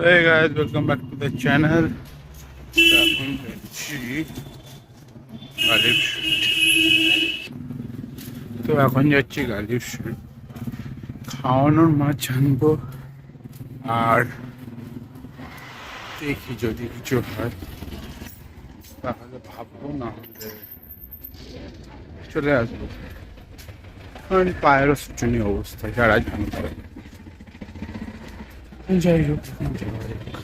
Hey guys, welcome back to the channel. এখন যাচ্ছি Ghalib street. তো এখন যাচ্ছি গালিব স্ট্রিট, খাওয়ানোর মাছ আনবো আর দেখি যদি কিছু হয় তাহলে ভাববো, না হলে চলে আসবো। কারণ পায়েরও শোচনীয় অবস্থা, যারা জানতে পারে। যাই হোক, যাওয়া যাক।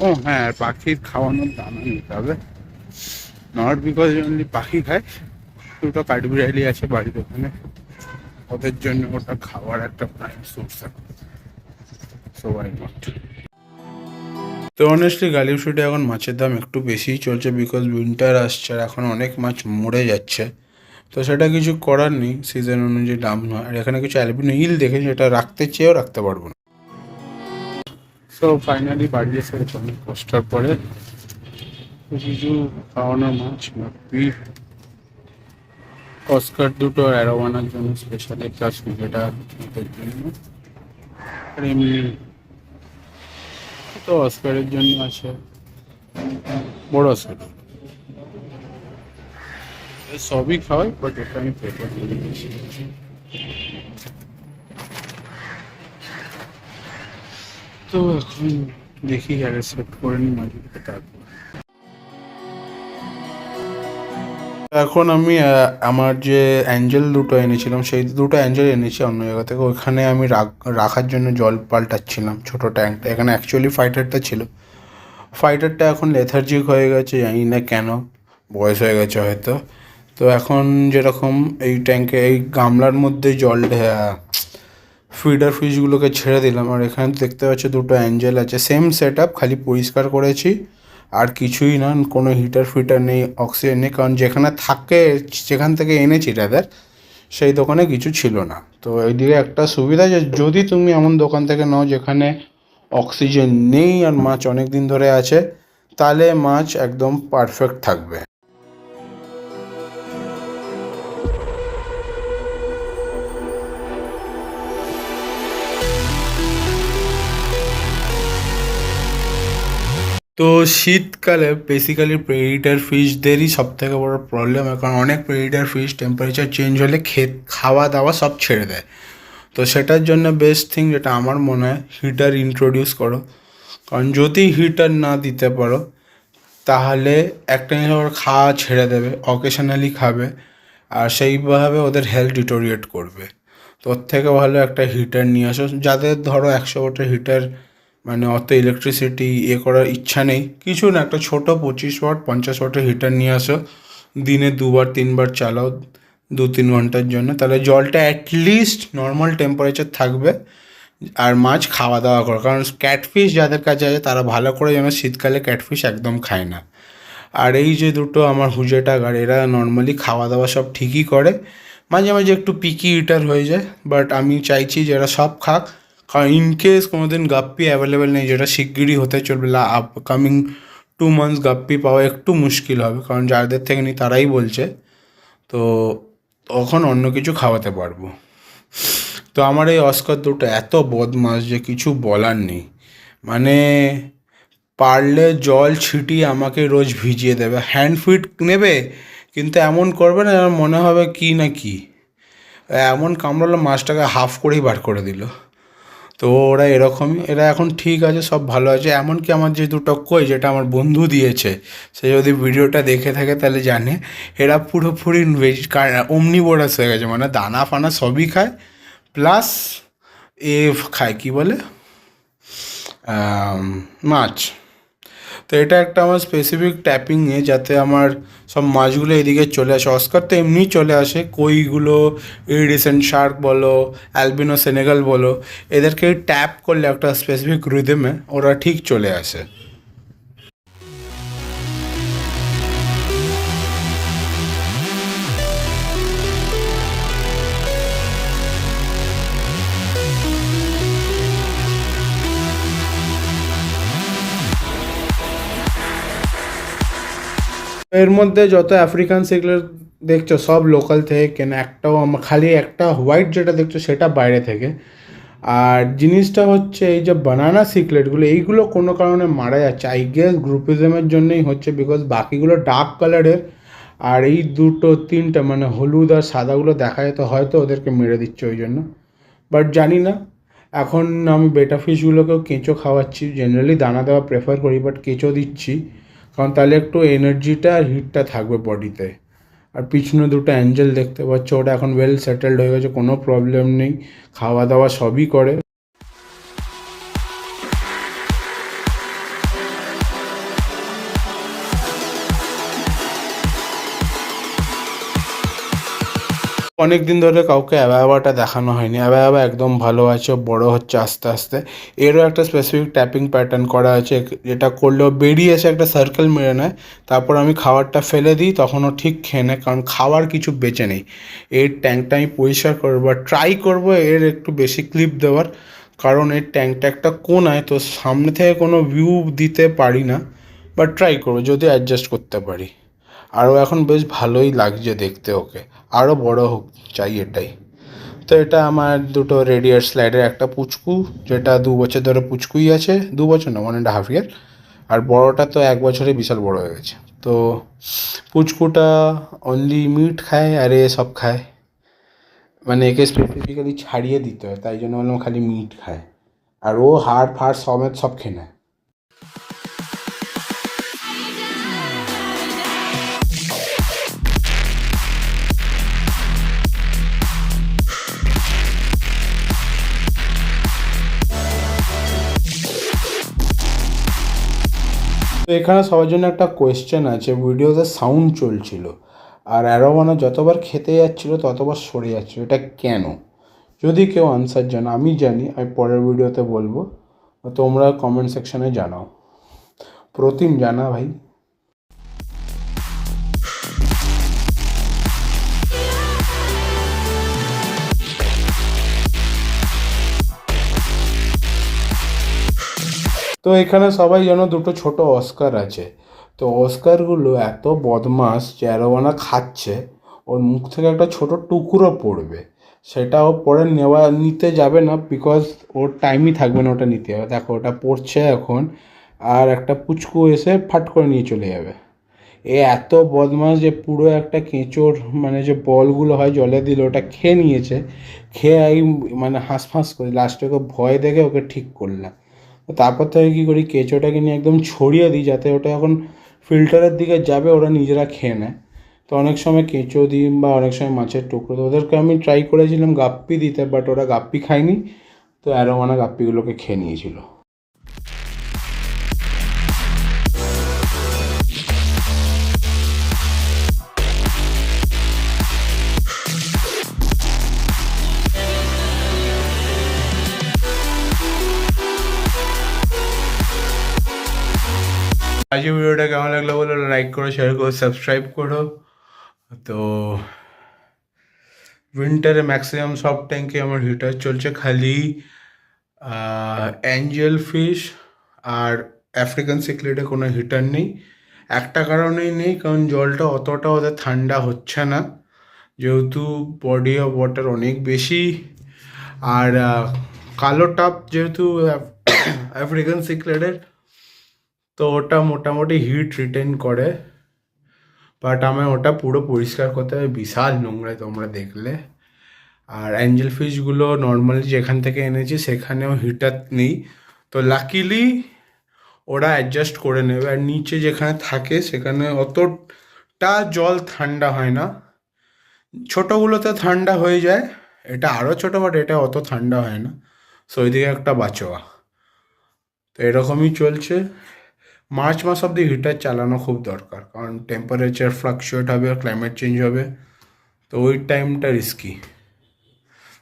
ও হ্যাঁ, পাখির খাওয়ানোর দানা নিতে হবে। নট বিকজ অনলি পাখি খায়, দুটো কাঠবিড়ালি আছে বাড়ির ওখানে, ওদের জন্য ওটা খাওয়ার একটা প্রাইম সোর্স আছে। So why not. তো অনেস্টলি গালিব স্ট্রিটে এখন মাছের দাম একটু বেশিই চলছে, বিকজ উইন্টার আসছে আর এখন অনেক মাছ মরে যাচ্ছে। তো সেটা কিছু করার নেই, সিজন অনুযায়ী দাম নয়। আর এখানে কিছু অ্যালবিনো ইল দেখে সেটা রাখতে চেয়েও রাখতে পারবো না। সো ফাইনালি বাড়ি এসে গেছে অনেক কষ্টের পরে। কিছু খাওয়ানো মাছ মাপি, অস্কার দুটো অ্যারোয়ানার জন্য স্পেশাল একটা আছে, যেটা ওদের জন্য। আর এমনি তো অস্কারের জন্য আছে বড় অস্কার, সবই খাওয়াই, বাট ওটা আমি প্রেফার করি বেশি। তো এখন দেখি আগে সেট করে নিই মাছগুলোকে, তারপর এখন আমি আমার যে অ্যাঞ্জেল দুটো এনেছিলাম, সেই দুটো অ্যাঞ্জেল এনেছি অন্য জায়গা থেকে। ওখানে আমি রাখার জন্য জল পাল্টাচ্ছিলাম ছোটো ট্যাঙ্কটা। এখানে অ্যাকচুয়ালি ফাইটারটা ছিল, ফাইটারটা এখন লেথার্জিক হয়ে গেছে, জানি না কেন, বয়স হয়ে গেছে হয়তো। তো এখন যেরকম এই ট্যাঙ্কে এই গামলার মধ্যে জল ফিডার ফিশগুলোকে ছেড়ে দিলাম। আর এখানে দেখতে পাচ্ছি দুটো অ্যাঞ্জেল আছে, সেম সেট আপ, খালি পরিষ্কার করেছি আর কিছুই না। কোনো হিটার ফিটার নেই, অক্সিজেন নেই, কারণ যেখানে থাকে, যেখান থেকে এনেছি তাদের, সেই দোকানে কিছু ছিল না। তো এইদিকে একটা সুবিধা যে যদি তুমি এমন দোকান থেকে নাও যেখানে অক্সিজেন নেই আর মাছ অনেক দিন ধরে আছে, তাহলে মাছ একদম পারফেক্ট থাকবে। তো শীতকালে বেসিক্যালি প্রেডিটার ফিশদেরই সব থেকে বড়ো প্রবলেম হয়, কারণ অনেক প্রেডিটার ফিশ টেম্পারেচার চেঞ্জ হলে খাওয়া দাওয়া সব ছেড়ে দেয়। তো সেটার জন্য বেস্ট থিং যেটা আমার মনে হয়, হিটার ইন্ট্রোডিউস করো। কারণ যদি হিটার না দিতে পারো তাহলে একটা জিনিস ওরা খাওয়া ছেড়ে দেবে, অকেশনালি খাবে, আর সেইভাবে ওদের হেলথ ডিটোরিয়েট করবে। তো ওর থেকে ভালো একটা হিটার নিয়ে আসো। যাদের ধরো 100 ওয়াটের হিটার, মানে অত ইলেকট্রিসিটি করার ইচ্ছা নেই, কিছু না, একটা ছোটো 25 ওয়াট 50 ওয়াটের হিটার নিয়ে আসো। দিনে 2-3 বার চালাও 2-3 ঘন্টার জন্য, তাহলে জলটা অ্যাটলিস্ট নর্মাল টেম্পারেচার থাকবে। আর মাছ খাওয়া দাওয়া করো, কারণ ক্যাটফিশ যাদের কাছে আছে তারা ভালো করে যেন শীতকালে ক্যাটফিশ একদম খায় না। আর এই যে দুটো আমার হুজে টাগার, এরা নর্মালি খাওয়া দাওয়া সব ঠিকই করে, মাঝে মাঝে একটু পিকি ইটার হয়ে যায়। বাট আমি চাইছি যে এরা সব খাক, কারণ ইনকেস কোনো দিন গাপ্পি অ্যাভেলেবেল নেই, যেটা শিগগিরই হতে চলবে, আপকামিং 2 মান্থস গাপ্পি পাওয়া একটু মুশকিল হবে, কারণ যাদের থেকে নিই তারাই বলছে। তো তখন অন্য কিছু খাওয়াতে পারবো। তো আমার এই অস্কার দুটো এত বদমাস যে কিছু বলার নেই। মানে পারলে জল ছিটিয়ে আমাকে রোজ ভিজিয়ে দেবে, হ্যান্ড ফিট নেবে, কিন্তু এমন করবে না যেন মনে হবে কি না কি, এমন কামড়ালো মাছটাকে হাফ করেই বার করে দিল। তো ওরা এরকমই, এরা এখন ঠিক আছে, সব ভালো আছে। এমনকি আমার যে দুটো কই, যেটা আমার বন্ধু দিয়েছে, সে যদি ভিডিওটা দেখে থাকে তাহলে জানে, এরা পুরোপুরি অমনিভোরাস হয়ে গেছে, মানে দানা ফানা সবই খায়, প্লাস খায় কী বলে, মাছ। তো এটা একটা আমার স্পেসিফিক ট্যাপিংয়ে, যাতে আমার সব মাছগুলো এদিকে চলে আসে। অস্কার তো এমনিই চলে আসে, কইগুলো, ইরিডেসেন্ট শার্ক বলো, অ্যালবিনো সেনেগাল বলো, এদেরকে ট্যাপ করলে একটা স্পেসিফিক রিদমে ওরা ঠিক চলে আসে। এর মধ্যে যত আফ্রিকান সেগুলো দেখছো সব লোকাল থেকে কেনা, একটাও খালি একটা হোয়াইট যেটা দেখছো সেটা বাইরে থেকে। আর জিনিসটা হচ্ছে এই যে বানানা সিকলেটগুলো এইগুলো কোনো কারণে মারা যাচ্ছে, আই গেস গ্রুপিজমের জন্যই হচ্ছে, বিকজ বাকিগুলো ডার্ক কালারের আর এই দুটো তিনটা মানে হলুদ আর সাদাগুলো দেখা যেত, হয়তো ওদেরকে মেরে দিচ্ছে ওই জন্য, বাট জানি না। এখন আমি বেটা ফিশগুলোকেও কেঁচো খাওয়াচ্ছি, জেনারেলি দানা দেওয়া প্রেফার করি, বাট কেঁচো দিচ্ছি কারণ তাহলে একটু এনার্জিটা আর হিটটা থাকবে বডিতে। আর পিছনে দুটো অ্যাঞ্জেল দেখতে পাচ্ছ, ওটা এখন ওয়েল সেটেলড হয়ে গেছে, কোনো প্রবলেম নেই, খাওয়া দাওয়া সবই করে। অনেক দিন ধরে কাউকে অ্যাবাবাটা দেখানো হয়নি, অ্যাবাবা একদম ভালো আছে, বড় হচ্ছে আস্তে আস্তে। এরও একটা স্পেসিফিক ট্যাপিং প্যাটার্ন করা আছে, যেটা করলেও বেরিয়ে এসে একটা সার্কেল মেরে নেয়, তারপর আমি খাবারটা ফেলে দিই, তখনও ঠিক খেয়ে নেয়, কারণ খাওয়ার কিছু বেঁচে নেই। এর ট্যাঙ্কটা আমি পরিষ্কার করবো আর ট্রাই করবো এর একটু বেশি ক্লিপ দেওয়ার, কারণ এর ট্যাঙ্কটা একটা কোনায়, তো সামনে থেকে কোনো ভিউ দিতে পারি না, বাট ট্রাই করবো যদি অ্যাডজাস্ট করতে পারি। আরও এখন বেশ ভালোই লাগছে দেখতে ওকে, আরও বড় হোক চাই এটাই। তো এটা আমার দুটো রেডিয়ার স্লাইডের একটা পুচকু, যেটা 2 বছর ধরে পুচকুই আছে, 2 বছর না 1.5 ইয়ার, আর বড়টা তো 1 বছরে বিশাল বড় হয়ে গেছে। তো পুচকুটা অনলি মিট খায় আর এ সব খায়, মানে একে স্পেসিফিক্যালি ছাড়িয়ে দিতে হয়, তাই জন্য বললাম খালি মিট খায়, আর ও হাড় ফাড় সমেত সব খেয়ে নেয়। তো এখানে সবার জন্য একটা কোয়েশ্চেন আছে, ভিডিওতে সাউন্ড চলছিল আর অ্যারোবানা যতবার খেতে যাচ্ছিলো ততবার সরে যাচ্ছিলো, এটা কেন? যদি কেউ আনসার জানো, আমি জানি, আমি পরের ভিডিওতে বলবো, তোমরা কমেন্ট সেকশানে জানাও। প্রতিম জানা ভাই। তো এখানে সবাই যেন দুটো ছোট অস্কার আছে, তো অস্কারগুলো এত বদমাস যে অ্যারোবানা খাচ্ছে, ওর মুখ থেকে একটা ছোট টুকরো পড়বে, সেটা ও পরে নিতে যাবে না, বিকজ ওর টাইমই থাকবে না ওটা নিতে হবে। দেখো ওটা পড়ছে এখন, আর একটা পুচকু এসে ফাট করে নিয়ে চলে যাবে। এ এত বদমাস যে পুরো একটা কেঁচোর মানে যে বলগুলো হয় জলে দিলে ওটা খেয়ে নিয়েছে, খেয়ে এই মানে হাঁসফাঁস করে লাস্টে ওকে ভয় দেখে ওকে ঠিক করলাম। তারপর থেকে কী করি, কেঁচোটাকে নিয়ে একদম ছড়িয়ে দিই, যাতে ওটা যখন ফিল্টারের দিকে যাবে ওরা নিজেরা খেয়ে নেয়। তো অনেক সময় কেঁচো দিই বা অনেক সময় মাছের টুকরো, তো ওদেরকে আমি ট্রাই করেছিলাম গাপ্পি দিতে, বাট ওরা গাপ্পি খায়নি, তো অ্যারোমানা গাপ্পিগুলোকে খেয়ে নিয়েছিল। আজকে ভিডিওটা কেমন লাগলো বলো, লাইক করো, শেয়ার করো, সাবস্ক্রাইব করো। তো উইন্টারে ম্যাক্সিমাম সব ট্যাঙ্কে আমার হিটার চলছে, খালি অ্যাঞ্জেল ফিশ আর আফ্রিকান সিক্লেটে কোনো হিটার নেই। একটা কারণেই নেই, কারণ জলটা অতটা ওদের ঠান্ডা হচ্ছে না, যেহেতু বডি অফ ওয়াটার অনেক বেশি। আর কালো টাপ যেহেতু আফ্রিকান সিক্লেটের, তো ওটা মোটামুটি হিট রিটেন করে, বাট আমার ওটা পুরো পরিষ্কার করতে হবে, বিশাল নোংরা তোমরা দেখলে। আর অ্যাঞ্জেল ফিশগুলো নর্মালি যেখান থেকে এনেছি সেখানেও হিটার নেই, তো লাকিলি ওরা অ্যাডজাস্ট করে নেবে। আর নিচে যেখানে থাকে সেখানে অতটা জল ঠান্ডা হয় না, ছোটোগুলোতে ঠান্ডা হয়ে যায়, এটা আরও ছোটো, বাট এটা অত ঠান্ডা হয় না, সো ওইদিকে একটা বাঁচোয়া। তো এরকমই চলছে। মার্চ মাস অব্দি হিটার চালানো খুব দরকার, কারণ টেম্পারেচার ফ্লাকচুয়েট হবে, ক্লাইমেট চেঞ্জ হবে, তো ওই টাইমটা রিস্কি।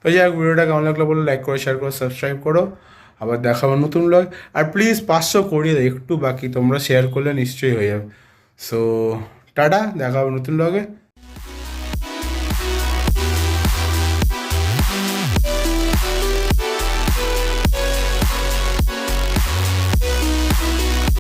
তো যাই হোক, ভিডিওটা কেমন লাগলো বলো, লাইক করো, শেয়ার করো, সাবস্ক্রাইব করো, আবার দেখাবো নতুন ব্লগ। আর প্লিজ 500 করিয়ে দাও, একটু বাকি, তোমরা শেয়ার করলে নিশ্চয়ই হয়ে যাবে। সো টাটা, দেখাবো নতুন ব্লগে।